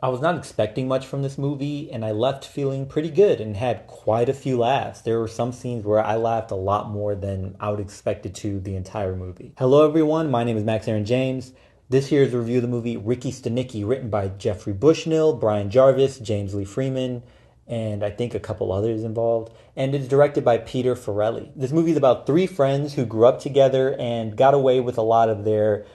I was not expecting much from this movie, and I left feeling pretty good and had quite a few laughs. There were some scenes where I laughed a lot more than I would expect it to the entire movie. Hello, everyone. My name is Aaron James. This here is a review of the movie Ricky Stanicky, written by Jeffrey Bushnell, Brian Jarvis, James Lee Freeman, and I think a couple others involved. And it's directed by Peter Farrelly. This movie is about three friends who grew up together and got away with a lot of their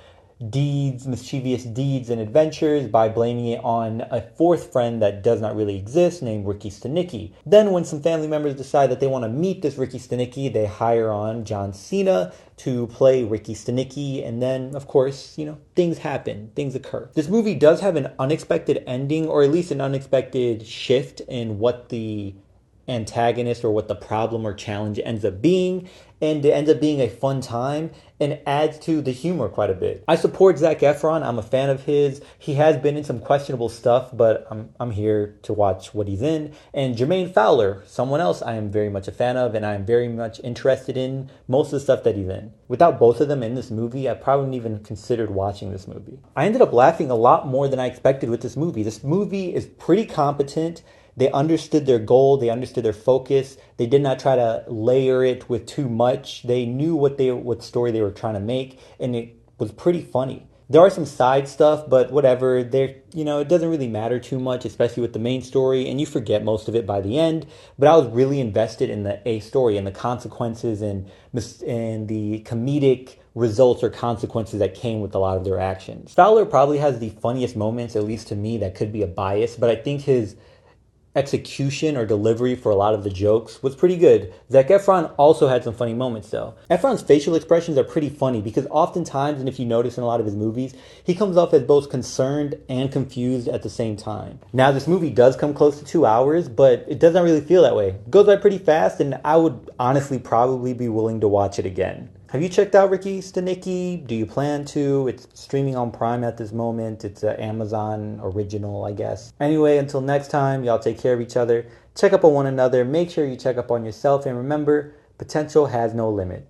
mischievous deeds and adventures by blaming it on a fourth friend that does not really exist named Ricky Stanicky. Then when some family members decide that they want to meet this Ricky Stanicky, they hire on John Cena to play Ricky Stanicky, and then, of course, things happen, things occur. This movie does have an unexpected ending, or at least an unexpected shift in what the antagonist or what the problem or challenge ends up being, and it ends up being a fun time and adds to the humor quite a bit. I support Zac Efron. I'm a fan of his. He has been in some questionable stuff, but I'm here to watch what he's in. And Jermaine Fowler, someone else I am very much a fan of, and I am very much interested in most of the stuff that he's in. Without both of them in this movie, I probably wouldn't even considered watching this movie. I ended up laughing a lot more than I expected with this movie. This movie is pretty competent. They understood their goal. They understood their focus. They did not try to layer it with too much. They knew what story they were trying to make, and it was pretty funny. There are some side stuff, but whatever. It doesn't really matter too much, especially with the main story, and you forget most of it by the end. But I was really invested in the A story and the consequences and the comedic results or consequences that came with a lot of their actions. Fowler probably has the funniest moments, at least to me. That could be a bias, but I think his execution or delivery for a lot of the jokes was pretty good. Zac Efron also had some funny moments though. Efron's facial expressions are pretty funny because oftentimes, and if you notice in a lot of his movies, he comes off as both concerned and confused at the same time. Now this movie does come close to 2 hours, but it doesn't really feel that way. It goes by pretty fast, and I would honestly probably be willing to watch it again. Have you checked out Ricky Stanicky? Do you plan to? It's streaming on Prime at this moment. It's an Amazon original, I guess. Anyway, until next time, y'all take care of each other. Check up on one another. Make sure you check up on yourself. And remember, potential has no limit.